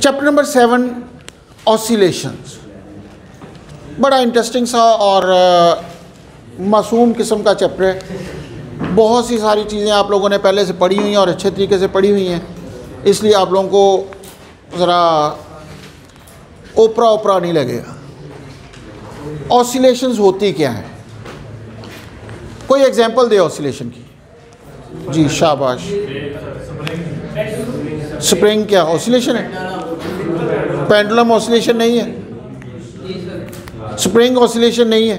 Chapter number 7 oscillations, बड़ा interesting सा और मासूम किस्म का चैप्टर है। बहुत सी सारी चीज़ें आप लोगों ने पहले से पढ़ी हुई हैं और अच्छे तरीके से पढ़ी हुई हैं, इसलिए आप लोगों को ज़रा ओपरा ओपरा नहीं लगेगा। ऑसिलेशंस होती क्या है, कोई एग्जांपल दे ऑसिलेशन की। जी शाबाश। स्प्रिंग क्या ऑसिलेशन है? पेंडुलम ऑसिलेशन नहीं है, स्प्रिंग ऑसिलेशन नहीं है।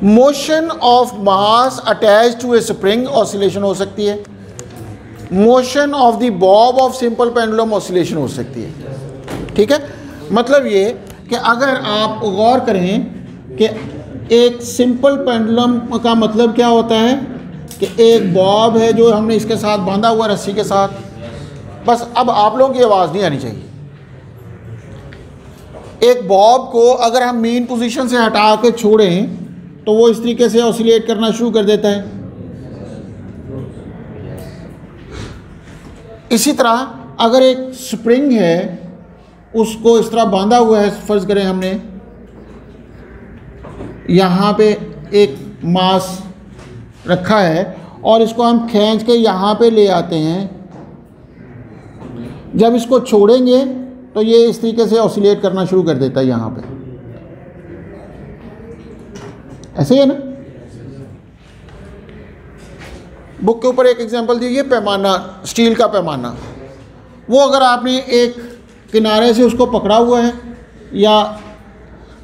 Motion of mass attach to a spring oscillation हो सकती है। Motion of the bob of simple pendulum oscillation हो सकती है। ठीक है, मतलब ये कि अगर आप गौर करें कि एक सिंपल पेंडुलम का मतलब क्या होता है कि एक बॉब है जो हमने इसके साथ बांधा हुआ रस्सी के साथ, बस अब आप लोगों की आवाज़ नहीं आनी चाहिए। एक बॉब को अगर हम मेन पोजीशन से हटा के छोड़ें तो वो इस तरीके से ऑसिलेट करना शुरू कर देता है। इसी तरह अगर एक स्प्रिंग है उसको इस तरह बांधा हुआ है, फर्ज करें हमने यहाँ पे एक मास रखा है और इसको हम खींच के यहाँ पे ले आते हैं, जब इसको छोड़ेंगे तो ये इस तरीके से ऑसिलेट करना शुरू कर देता है यहाँ पे। ऐसे ही है ना। बुक के ऊपर एक एग्जांपल दी, ये पैमाना, स्टील का पैमाना, वो अगर आपने एक किनारे से उसको पकड़ा हुआ है या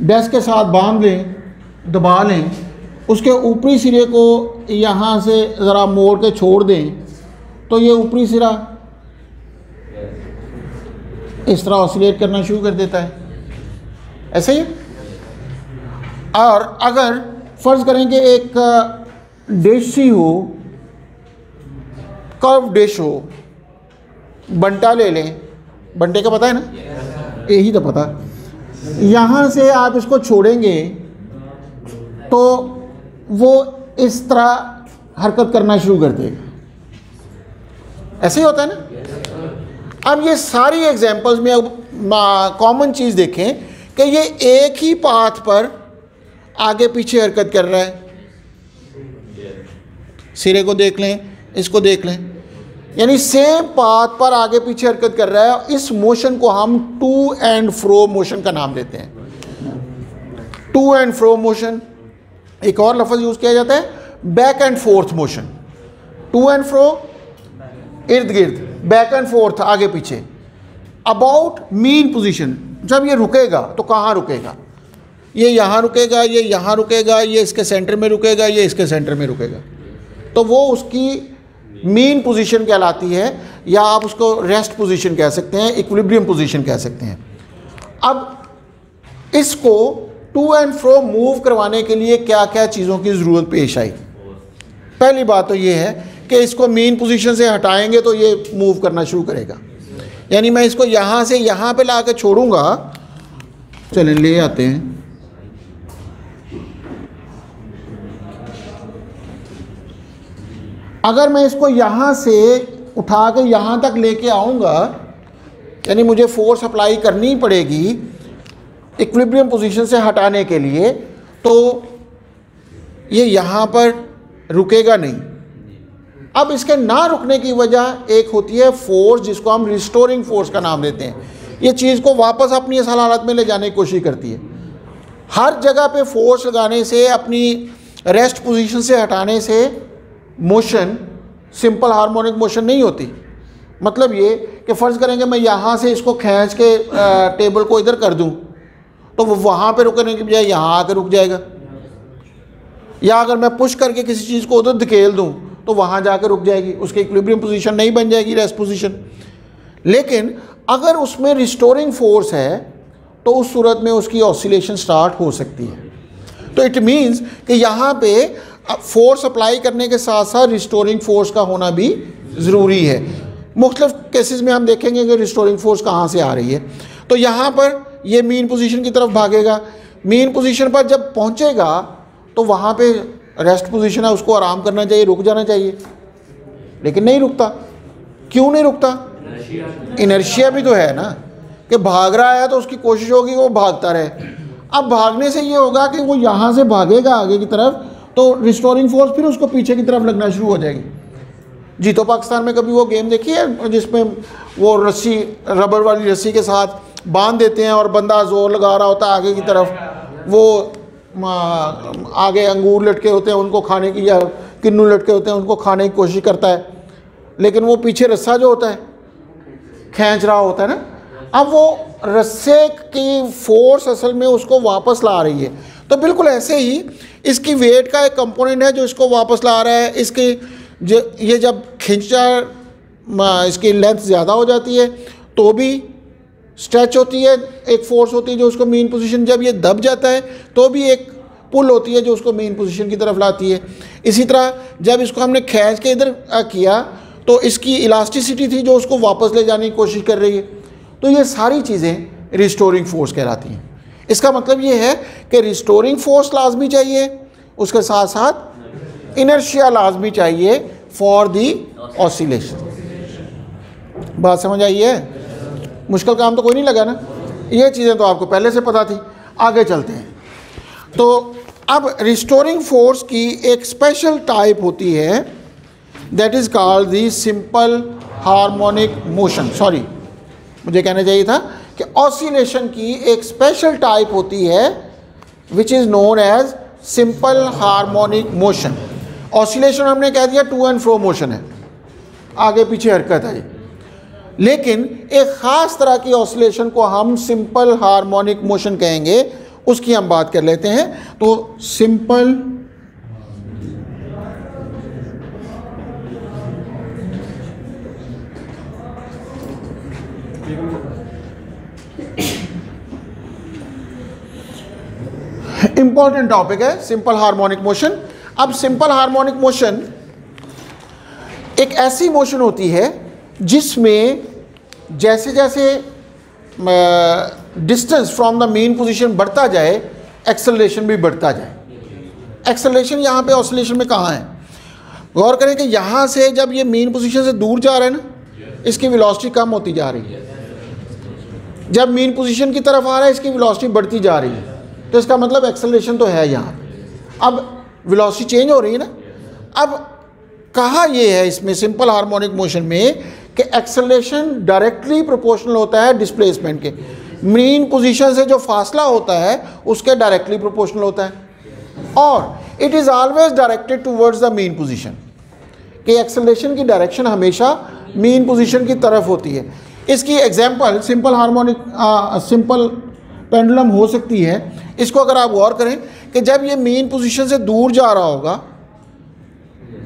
डेस्क के साथ बांध लें, दबा लें, उसके ऊपरी सिरे को यहाँ से ज़रा मोड़ के छोड़ दें तो ये ऊपरी सिरा इस तरह ऑसिलेट करना शुरू कर देता है। ऐसे ही। और अगर फ़र्ज़ करें कि एक डिश ही हो, कर्व डिश हो, बंटा ले लें, बंटे का पता है ना, यही तो पता। यहाँ से आप इसको छोड़ेंगे तो वो इस तरह हरकत करना शुरू कर देगा। ऐसे ही होता है ना। अब ये सारी एग्जांपल्स में अब कॉमन चीज़ देखें कि ये एक ही पाथ पर आगे पीछे हरकत कर रहा है। सिरे को देख लें, इसको देख लें, यानी सेम पाथ पर आगे पीछे हरकत कर रहा है। इस मोशन को हम टू एंड फ्रो मोशन का नाम देते हैं। To and fro motion. एक और लफ्ज़ यूज़ किया जाता है, back and forth motion. To and fro इर्द गिर्द, बैक एंड फोर्थ आगे पीछे। अबाउट मीन पोजीशन, जब ये रुकेगा तो कहाँ रुकेगा? ये यहाँ रुकेगा, ये यहाँ रुकेगा, ये इसके सेंटर में रुकेगा, ये इसके सेंटर में रुकेगा, तो वो उसकी मीन पोजीशन कहलाती है, या आप उसको रेस्ट पोजीशन कह सकते हैं, इक्विलिब्रियम पोजीशन कह सकते हैं। अब इसको टू एंड फ्रो मूव करवाने के लिए क्या क्या चीज़ों की ज़रूरत पेश आई? पहली बात तो ये है कि इसको मेन पोजीशन से हटाएंगे तो ये मूव करना शुरू करेगा। यानी मैं इसको यहाँ से यहाँ पे ला के छोड़ूंगा, चलें ले आते हैं, अगर मैं इसको यहाँ से उठा के यहाँ तक लेके आऊँगा, यानी मुझे फोर्स अप्लाई करनी पड़ेगी इक्विलिब्रियम पोजीशन से हटाने के लिए, तो ये यहाँ पर रुकेगा नहीं। अब इसके ना रुकने की वजह एक होती है फोर्स, जिसको हम रिस्टोरिंग फोर्स का नाम देते हैं। ये चीज़ को वापस अपनी असल हालत में ले जाने की कोशिश करती है। हर जगह पे फोर्स लगाने से, अपनी रेस्ट पोजीशन से हटाने से मोशन सिंपल हार्मोनिक मोशन नहीं होती। मतलब ये कि फ़र्ज़ करेंगे मैं यहाँ से इसको खींच के टेबल को इधर कर दूँ तो वो वहाँ पे रुकने की बजाय यहाँ आकर रुक जाएगा, या अगर मैं पुश करके किसी चीज़ को उधर धकेल दूँ तो वहाँ जाकर रुक जाएगी, उसकी इक्विलिब्रियम पोजीशन नहीं बन जाएगी, रेस्ट पोजीशन। लेकिन अगर उसमें रिस्टोरिंग फोर्स है तो उस सूरत में उसकी ऑसिलेशन स्टार्ट हो सकती है। तो इट मीन्स कि यहाँ पे फोर्स अप्लाई करने के साथ साथ रिस्टोरिंग फोर्स का होना भी ज़रूरी है। मुख्तलिफ केसेस में हम देखेंगे कि रिस्टोरिंग फोर्स कहाँ से आ रही है। तो यहाँ पर ये मीन पोजीशन की तरफ भागेगा, मीन पोजीशन पर जब पहुँचेगा तो वहाँ पे रेस्ट पोजीशन है, उसको आराम करना चाहिए, रुक जाना चाहिए, लेकिन नहीं रुकता। क्यों नहीं रुकता? इनर्शिया भी तो है ना, कि भाग रहा है तो उसकी कोशिश होगी वो भागता रहे। अब भागने से ये होगा कि वो यहाँ से भागेगा आगे की तरफ, तो रिस्टोरिंग फोर्स फिर उसको पीछे की तरफ लगना शुरू हो जाएगी। जीतो पाकिस्तान में कभी वो गेम देखी है जिसमें वो रस्सी, रबर वाली रस्सी के साथ बांध देते हैं और बंदा जोर लगा रहा होता है आगे की तरफ, वो आगे अंगूर लटके होते हैं उनको खाने की, या किन्नू लटके होते हैं उनको खाने की कोशिश करता है, लेकिन वो पीछे रस्सा जो होता है खींच रहा होता है ना, अब वो रस्से की फोर्स असल में उसको वापस ला रही है। तो बिल्कुल ऐसे ही इसकी वेट का एक कंपोनेंट है जो इसको वापस ला रहा है। इसकी ये जब खींचा, इसकी लेंथ ज़्यादा हो जाती है तो भी स्ट्रेच होती है, एक फोर्स होती है जो उसको मेन पोजीशन, जब ये दब जाता है तो भी एक पुल होती है जो उसको मेन पोजीशन की तरफ लाती है। इसी तरह जब इसको हमने खींच के इधर किया तो इसकी इलास्टिसिटी थी जो उसको वापस ले जाने की कोशिश कर रही है। तो ये सारी चीज़ें रिस्टोरिंग फोर्स कहलाती हैं। इसका मतलब ये है कि रिस्टोरिंग फोर्स लाजमी चाहिए, उसके साथ साथ इनर्शिया लाजमी चाहिए फॉर दी ऑसिलेशन। बात समझ आई है? मुश्किल काम तो कोई नहीं लगा ना, ये चीज़ें तो आपको पहले से पता थी। आगे चलते हैं। तो अब रिस्टोरिंग फोर्स की एक स्पेशल टाइप होती है, that is called the simple harmonic motion. Sorry, मुझे कहना चाहिए था कि ऑसिलेशन की एक स्पेशल टाइप होती है which is known as simple harmonic motion. Oscillation हमने कह दिया टू एंड फ्रो मोशन है, आगे पीछे हरकत है, लेकिन एक ख़ास तरह की ऑसिलेशन को हम सिंपल हार्मोनिक मोशन कहेंगे, उसकी हम बात कर लेते हैं। तो सिंपल इंपॉर्टेंट टॉपिक है सिंपल हार्मोनिक मोशन। अब सिंपल हार्मोनिक मोशन एक ऐसी मोशन होती है जिसमें जैसे जैसे distance from the mean position बढ़ता जाए, एक्सेलरेशन भी बढ़ता जाए। एक्सेलरेशन यहाँ पे ऑसिलेशन में कहाँ है? गौर करें कि यहाँ से जब ये मेन पोजीशन से दूर जा रहा है ना, इसकी वेलोसिटी कम होती जा रही है। जब मेन पोजीशन की तरफ आ रहा है इसकी वेलोसिटी बढ़ती जा रही है, तो इसका मतलब एक्सेलरेशन तो है यहाँ। अब वेलोसिटी चेंज हो रही है ना। अब कहा यह है इसमें सिंपल हार्मोनिक मोशन में कि एक्सेलरेशन डायरेक्टली प्रोपोर्शनल होता है डिस्प्लेसमेंट के। मेन पोजीशन से जो फासला होता है उसके डायरेक्टली प्रोपोर्शनल होता है, और it is always directed towards the mean position, कि एक्सेलरेशन की डायरेक्शन हमेशा मेन पोजीशन की तरफ होती है। इसकी example simple harmonic simple pendulum हो सकती है। इसको अगर आप गौर करें कि जब ये मेन पोजीशन से दूर जा रहा होगा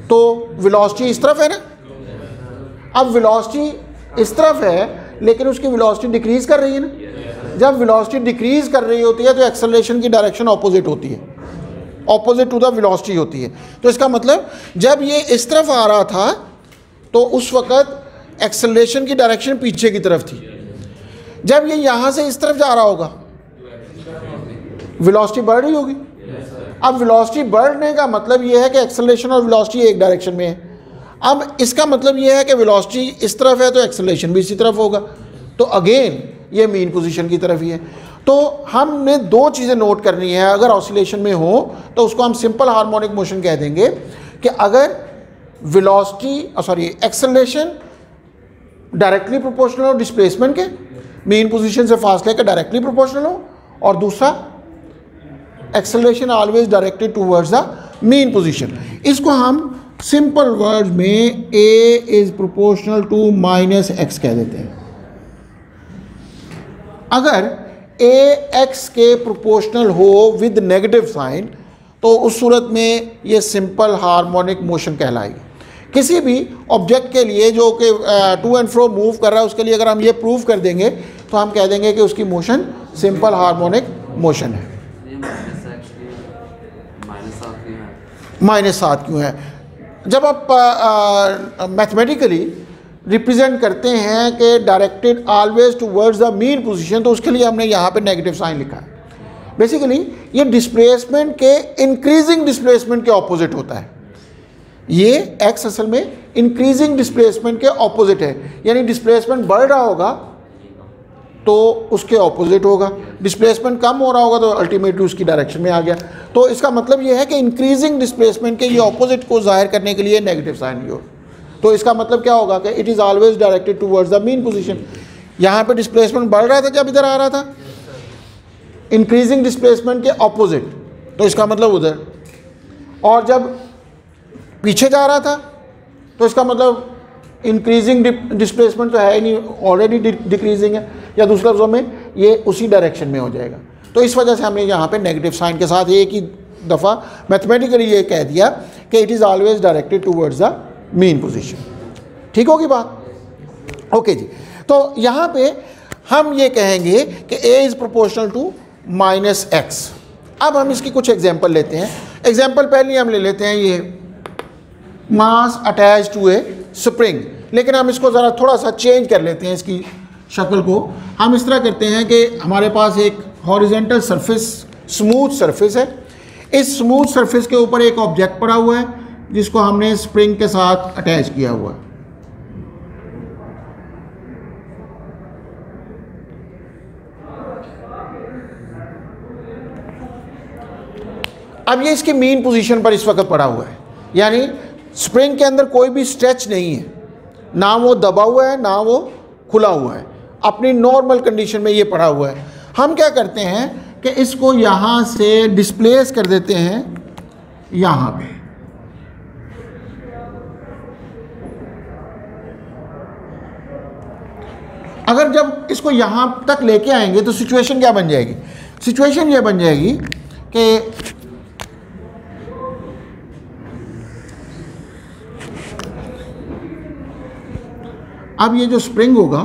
तो वेलोसिटी इस तरफ है ना। अब वेलोसिटी इस तरफ है लेकिन उसकी वेलोसिटी डिक्रीज़ कर रही है ना। जब वेलोसिटी डिक्रीज़ कर रही होती है तो एक्सेलरेशन की डायरेक्शन ऑपोजिट होती है, ऑपोजिट टू द वेलोसिटी होती है। तो इसका मतलब जब ये इस तरफ आ रहा था तो उस वक़्त एक्सेलरेशन की डायरेक्शन पीछे की तरफ थी। जब ये यहाँ से इस तरफ जा रहा होगा वेलोसिटी बढ़ रही होगी। अब वेलोसिटी बढ़ने का मतलब ये है कि एक्सेलरेशन और वेलोसिटी एक डायरेक्शन में है। अब इसका मतलब ये है कि वेलोसिटी इस तरफ है तो एक्सेलरेशन भी इसी तरफ होगा, तो अगेन ये मेन पोजीशन की तरफ ही है। तो हमने दो चीज़ें नोट करनी है। अगर ऑसिलेशन में हो तो उसको हम सिंपल हार्मोनिक मोशन कह देंगे कि अगर वेलोसिटी एक्सेलरेशन डायरेक्टली प्रोपोर्शनल हो डिस्प्लेसमेंट के, मेन पोजीशन से फासले के डायरेक्टली प्रोपोर्शनल हो, और दूसरा acceleration always directed towards the mean position. इसको हम सिंपल वर्ड्स में a is proportional to minus x कह देते हैं। अगर ए एक्स के प्रोपोर्शनल हो विद नेगेटिव साइन तो उस सूरत में ये सिंपल हार्मोनिक मोशन कहलाएगी। किसी भी ऑब्जेक्ट के लिए जो कि टू एंड फ्रो मूव कर रहा है उसके लिए अगर हम ये प्रूव कर देंगे तो हम कह देंगे कि उसकी मोशन सिंपल हार्मोनिक मोशन है। -7 क्यों है? जब आप मैथमेटिकली रिप्रेजेंट करते हैं कि directed always towards the mean position, तो उसके लिए हमने यहाँ पे नेगेटिव साइन लिखा है। बेसिकली ये डिस्प्लेसमेंट के इंक्रीजिंग डिस्प्लेसमेंट के ऑपोजिट होता है। ये एक्स असल में इंक्रीजिंग डिस्प्लेसमेंट के ऑपोजिट है, यानी डिस्प्लेसमेंट बढ़ रहा होगा तो उसके ऑपोजिट होगा, डिस्प्लेसमेंट कम हो रहा होगा तो अल्टीमेटली उसकी डायरेक्शन में आ गया। तो इसका मतलब ये है कि इंक्रीजिंग डिस्प्लेसमेंट के ये ऑपोजिट को जाहिर करने के लिए नेगेटिव साइन यूज। तो इसका मतलब क्या होगा कि it is always directed towards the mean position. यहाँ पे डिस्प्लेसमेंट बढ़ रहा था जब इधर आ रहा था, इंक्रीजिंग डिस्प्लेसमेंट के ऑपोजिट, तो इसका मतलब उधर, और जब पीछे जा रहा था तो इसका मतलब इंक्रीजिंग डिस्प्लेसमेंट तो है ही नहीं, ऑलरेडी डिक्रीजिंग है, या दूसरे लफ्ज़ों में ये उसी डायरेक्शन में हो जाएगा। तो इस वजह से हमने यहाँ पे नेगेटिव साइन के साथ एक ही दफ़ा मैथमेटिकली ये कह दिया कि it is always directed towards the mean position. ठीक होगी बात? ओके जी। तो यहाँ पे हम ये कहेंगे कि a is proportional to -x। अब हम इसकी कुछ एग्जांपल लेते हैं। एग्जांपल पहले हम ले लेते हैं ये mass attach to a spring, लेकिन हम इसको ज़रा थोड़ा सा चेंज कर लेते हैं, इसकी शक्ल को हम इस तरह करते हैं कि हमारे पास एक हॉरिजॉन्टल सरफेस, स्मूथ सरफेस है। इस स्मूथ सरफेस के ऊपर एक ऑब्जेक्ट पड़ा हुआ है जिसको हमने स्प्रिंग के साथ अटैच किया हुआ है। अब ये इसकी मीन पोजीशन पर इस वक्त पड़ा हुआ है, यानी स्प्रिंग के अंदर कोई भी स्ट्रेच नहीं है, ना वो दबा हुआ है ना वो खुला हुआ है, अपनी नॉर्मल कंडीशन में ये पड़ा हुआ है। हम क्या करते हैं कि इसको यहाँ से डिस्प्लेस कर देते हैं यहाँ पे। अगर जब इसको यहाँ तक लेके आएंगे तो सिचुएशन क्या बन जाएगी? सिचुएशन ये बन जाएगी कि अब ये जो स्प्रिंग होगा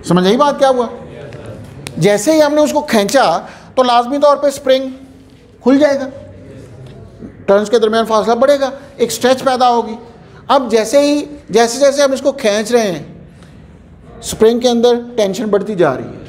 समझ आई बात क्या हुआ? जैसे ही हमने उसको खींचा तो लाजमी तौर पे स्प्रिंग खुल जाएगा, टर्न्स के दरमियान फासला बढ़ेगा, एक स्ट्रेच पैदा होगी। अब जैसे जैसे हम इसको खींच रहे हैं स्प्रिंग के अंदर टेंशन बढ़ती जा रही है,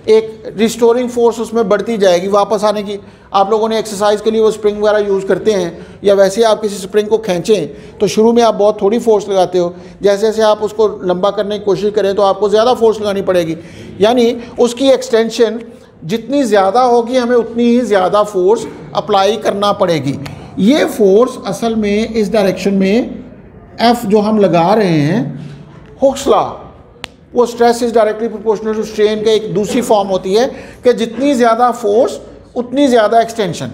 एक रिस्टोरिंग फोर्स उसमें बढ़ती जाएगी वापस आने की। आप लोगों ने एक्सरसाइज के लिए वो स्प्रिंग वगैरह यूज़ करते हैं, या वैसे ही आप किसी स्प्रिंग को खींचें तो शुरू में आप बहुत थोड़ी फोर्स लगाते हो, जैसे जैसे आप उसको लंबा करने की कोशिश करें तो आपको ज़्यादा फोर्स लगानी पड़ेगी, यानी उसकी एक्सटेंशन जितनी ज़्यादा होगी हमें उतनी ही ज़्यादा फोर्स अप्लाई करना पड़ेगी। ये फोर्स असल में इस डायरेक्शन में F जो हम लगा रहे हैं, हुक्स लॉ, वो stress is directly proportional to strain का एक दूसरी फॉर्म होती है कि जितनी ज़्यादा फोर्स उतनी ज़्यादा एक्सटेंशन।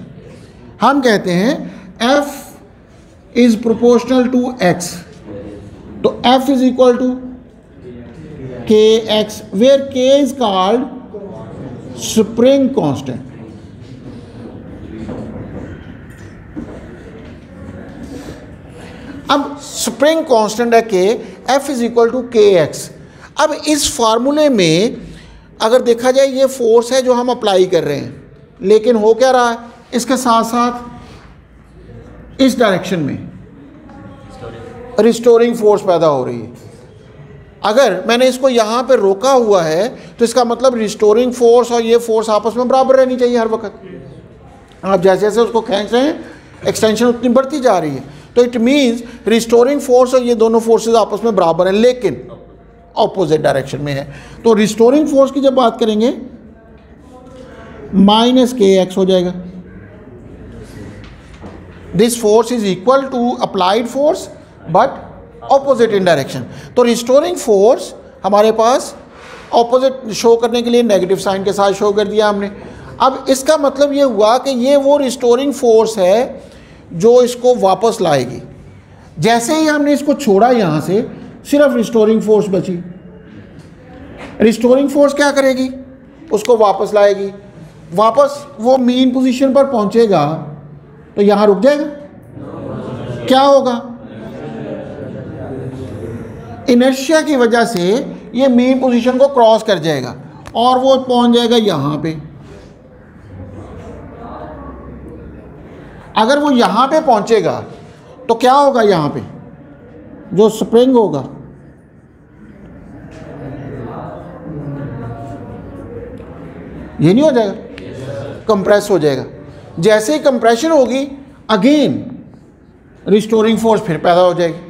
हम कहते हैं F is proportional to x, तो F is equal to kx, where k is called spring constant. अब स्प्रिंग कांस्टेंट है K, F is equal to K X. अब इस फार्मूले में अगर देखा जाए ये फोर्स है जो हम अप्लाई कर रहे हैं, लेकिन हो क्या रहा है इसके साथ साथ इस डायरेक्शन में रिस्टोरिंग फोर्स पैदा हो रही है। अगर मैंने इसको यहाँ पे रोका हुआ है तो इसका मतलब रिस्टोरिंग फोर्स और ये फोर्स आपस में बराबर रहनी चाहिए हर वक्त। आप जैसे जैसे उसको खींच रहे हैं एक्सटेंशन उतनी बढ़ती जा रही है, तो इट मीन्स रिस्टोरिंग फोर्स और ये दोनों फोर्सेस आपस में बराबर हैं लेकिन ऑपोजिट डायरेक्शन में है। तो रिस्टोरिंग फोर्स की जब बात करेंगे -kx हो जाएगा। This force is equal to applied force but opposite in direction. तो रिस्टोरिंग फोर्स हमारे पास ऑपोजिट शो करने के लिए नेगेटिव साइन के साथ शो कर दिया हमने। अब इसका मतलब ये हुआ कि ये वो रिस्टोरिंग फोर्स है जो इसको वापस लाएगी। जैसे ही हमने इसको छोड़ा यहाँ से सिर्फ रिस्टोरिंग फोर्स बची। रिस्टोरिंग फोर्स क्या करेगी? उसको वापस लाएगी, वापस वो मीन पोजीशन पर पहुँचेगा तो यहाँ रुक जाएगा। क्या होगा? इनर्शिया की वजह से ये मीन पोजीशन को क्रॉस कर जाएगा और वो पहुँच जाएगा यहाँ पे। अगर वो यहाँ पे पहुँचेगा तो क्या होगा? यहाँ पे जो स्प्रिंग होगा ये नहीं हो जाएगा, कंप्रेस हो जाएगा। जैसे ही कंप्रेशन होगी अगेन रिस्टोरिंग फोर्स फिर पैदा हो जाएगी।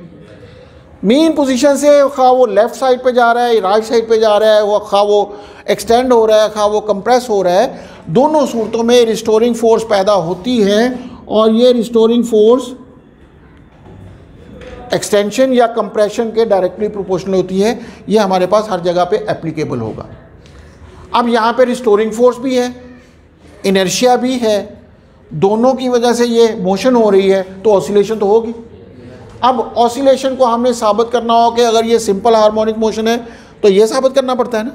मेन पोजीशन से खा वो लेफ़्ट साइड पे जा रहा है, राइट साइड पे जा रहा है, वो खा वो एक्सटेंड हो रहा है, खा वो कंप्रेस हो रहा है, दोनों सूरतों में रिस्टोरिंग फोर्स पैदा होती है। और ये रिस्टोरिंग फोर्स एक्सटेंशन या कंप्रेशन के डायरेक्टली प्रोपोर्शनल होती है। ये हमारे पास हर जगह पे एप्लीकेबल होगा। अब यहाँ पे रिस्टोरिंग फोर्स भी है, इनर्शिया भी है, दोनों की वजह से ये मोशन हो रही है, तो ऑसिलेशन तो होगी। अब ऑसिलेशन को हमने साबित करना हो कि अगर ये सिंपल हार्मोनिक मोशन है तो ये साबित करना पड़ता है ना।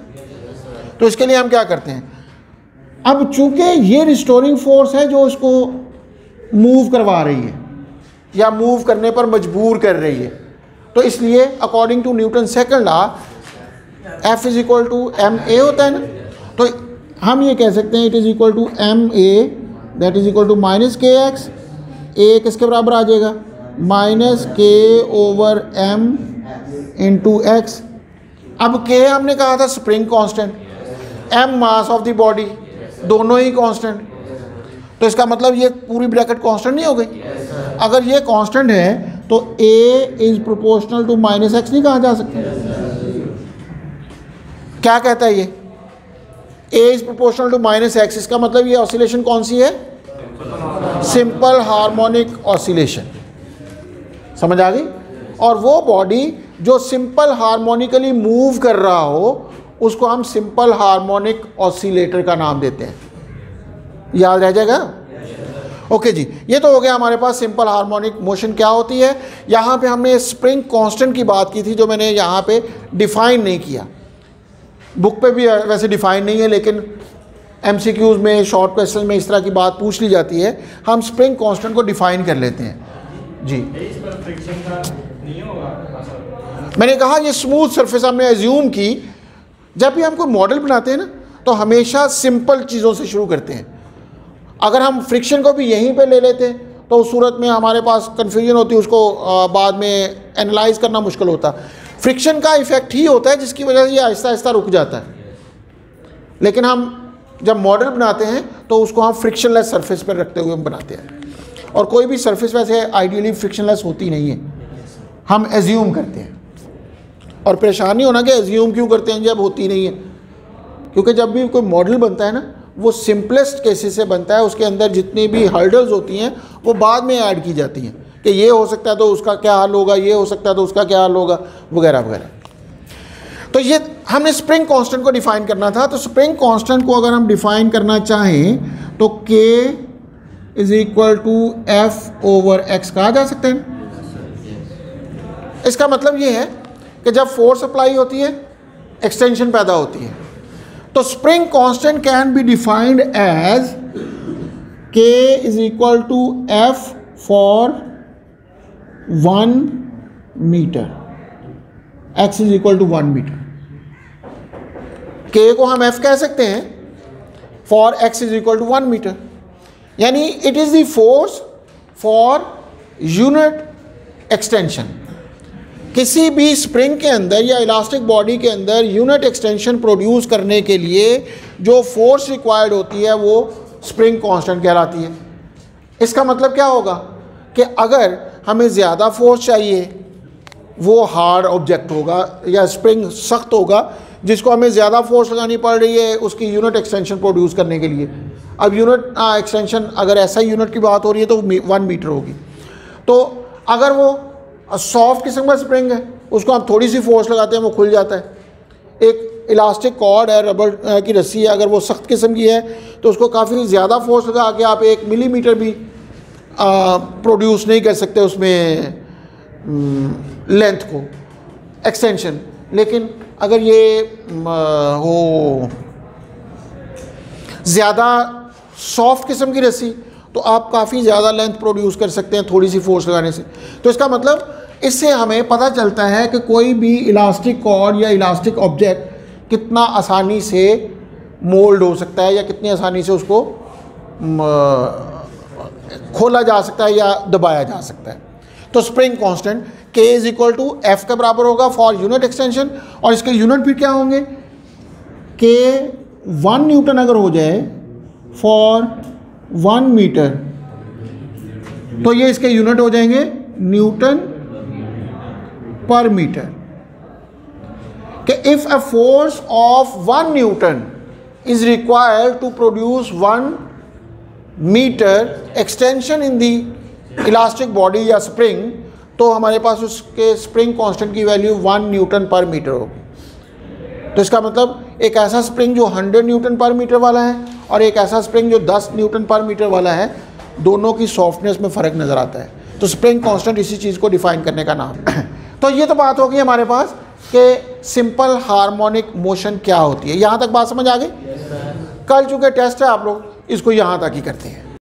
तो इसके लिए हम क्या करते हैं, अब चूंकि ये रिस्टोरिंग फोर्स है जो इसको मूव करवा रही है या मूव करने पर मजबूर कर रही है, तो इसलिए according to Newton second law F is equal to M A होता है ना। तो हम ये कह सकते हैं it is equal to M A that is equal to minus K X. A किसके बराबर आ जाएगा, माइनस के ओवर एम इंटू एक्स। अब के हमने कहा था spring constant, M mass of the body, दोनों ही कांस्टेंट। तो इसका मतलब ये पूरी ब्रैकेट कांस्टेंट नहीं हो गई। अगर ये कांस्टेंट है तो a is proportional to minus x नहीं कहा जा सकता। क्या कहता है ये, a is proportional to minus x. इसका मतलब ये ऑसिलेशन कौन सी है, सिंपल हार्मोनिक ऑसिलेशन। समझ आ गई। और वो बॉडी जो सिंपल हार्मोनिकली मूव कर रहा हो उसको हम सिंपल हार्मोनिक ऑसिलेटर का नाम देते हैं। याद रह जाएगा। ओके जी, ये तो हो गया हमारे पास सिंपल हार्मोनिक मोशन क्या होती है। यहाँ पे हमने स्प्रिंग कांस्टेंट की बात की थी जो मैंने यहाँ पे डिफाइन नहीं किया। बुक पे भी वैसे डिफाइन नहीं है, लेकिन एमसीक्यूज में शॉर्ट क्वेश्चन में इस तरह की बात पूछ ली जाती है। हम स्प्रिंग कांस्टेंट को डिफाइन कर लेते हैं जी। मैंने कहा ये स्मूथ सरफेस हमने एज्यूम की। जब भी हम कोई मॉडल बनाते हैं ना तो हमेशा सिंपल चीज़ों से शुरू करते हैं। अगर हम फ्रिक्शन को भी यहीं पे ले लेते तो उस सूरत में हमारे पास कन्फ्यूजन होती है, उसको बाद में एनालाइज करना मुश्किल होता। फ्रिक्शन का इफेक्ट ही होता है जिसकी वजह से ये आहिस्ता आहिस्ता रुक जाता है। लेकिन हम जब मॉडल बनाते हैं तो उसको हम फ्रिक्शनलेस सरफेस पर रखते हुए हम बनाते हैं। और कोई भी सरफेस वैसे आइडियली फ्रिक्शनलेस होती नहीं है, हम एज्यूम करते हैं। और परेशान नहीं होना कि एज्यूम क्यों करते हैं जब होती नहीं है, क्योंकि जब भी कोई मॉडल बनता है ना वो सिंपलेस्ट केसेस से बनता है। उसके अंदर जितनी भी हर्डल्स होती हैं वो बाद में ऐड की जाती हैं कि ये हो सकता है तो उसका क्या हाल होगा, ये हो सकता है तो उसका क्या हाल होगा, वगैरह वगैरह। तो ये हमने स्प्रिंग कांस्टेंट को डिफाइन करना था। तो स्प्रिंग कांस्टेंट को अगर हम डिफाइन करना चाहें तो K is equal to F over X कहा जा सकता है। इसका मतलब ये है कि जब फोर्स अप्लाई होती है एक्सटेंशन पैदा होती है। तो spring constant can be defined as K is equal to f for 1 metre, x is equal to 1 metre. K को हम F कह सकते हैं for x is equal to 1 metre, यानी it is the force for unit extension. किसी भी spring के अंदर या इलास्टिक बॉडी के अंदर यूनिट एक्सटेंशन प्रोड्यूस करने के लिए जो फोर्स रिक्वायर्ड होती है वो स्प्रिंग कांस्टेंट कहलाती है। इसका मतलब क्या होगा कि अगर हमें ज़्यादा फोर्स चाहिए, वो हार्ड ऑब्जेक्ट होगा या स्प्रिंग सख्त होगा जिसको हमें ज़्यादा फोर्स लगानी पड़ रही है उसकी यूनिट एक्सटेंशन प्रोड्यूस करने के लिए। अब यूनिट एक्सटेंशन अगर ऐसा यूनिट की बात हो रही है तो 1 मीटर होगी। तो अगर वो सॉफ्ट किस्म का स्प्रिंग है उसको हम थोड़ी सी फोर्स लगाते हैं वो खुल जाता है। एक इलास्टिक कॉर्ड है, रबर की रस्सी है, अगर वो सख्त किस्म की है तो उसको काफ़ी ज़्यादा फोर्स लगा के आप 1 मिलीमीटर भी प्रोड्यूस नहीं कर सकते उसमें लेंथ को एक्सटेंशन। लेकिन अगर ये हो ज़्यादा सॉफ्ट किस्म की रस्सी तो आप काफ़ी ज़्यादा लेंथ प्रोड्यूस कर सकते हैं थोड़ी सी फोर्स लगाने से। तो इसका मतलब इससे हमें पता चलता है कि कोई भी इलास्टिक कॉर्ड या इलास्टिक ऑब्जेक्ट कितना आसानी से मोल्ड हो सकता है या कितनी आसानी से उसको खोला जा सकता है या दबाया जा सकता है। तो spring constant K is equal to F के बराबर होगा फॉर यूनिट एक्सटेंशन, और इसके यूनिट फिर क्या होंगे, K 1 न्यूटन अगर हो जाए फॉर 1 मीटर, तो ये इसके यूनिट हो जाएंगे न्यूटन पर मीटर। कि if a force of 1 newton is required to produce 1 metre extension in the elastic body या स्प्रिंग, तो हमारे पास उसके स्प्रिंग कांस्टेंट की वैल्यू 1 न्यूटन पर मीटर होगी। तो इसका मतलब एक ऐसा स्प्रिंग जो 100 न्यूटन पर मीटर वाला है और एक ऐसा स्प्रिंग जो 10 न्यूटन पर मीटर वाला है, दोनों की सॉफ्टनेस में फ़र्क नज़र आता है। तो स्प्रिंग कांस्टेंट इसी चीज़ को डिफाइन करने का नाम है। तो ये तो बात होगी हमारे पास कि सिंपल हार्मोनिक मोशन क्या होती है। यहाँ तक बात समझ आ गई? कल चूँकि टेस्ट है, आप लोग इसको यहाँ तक ही करते हैं।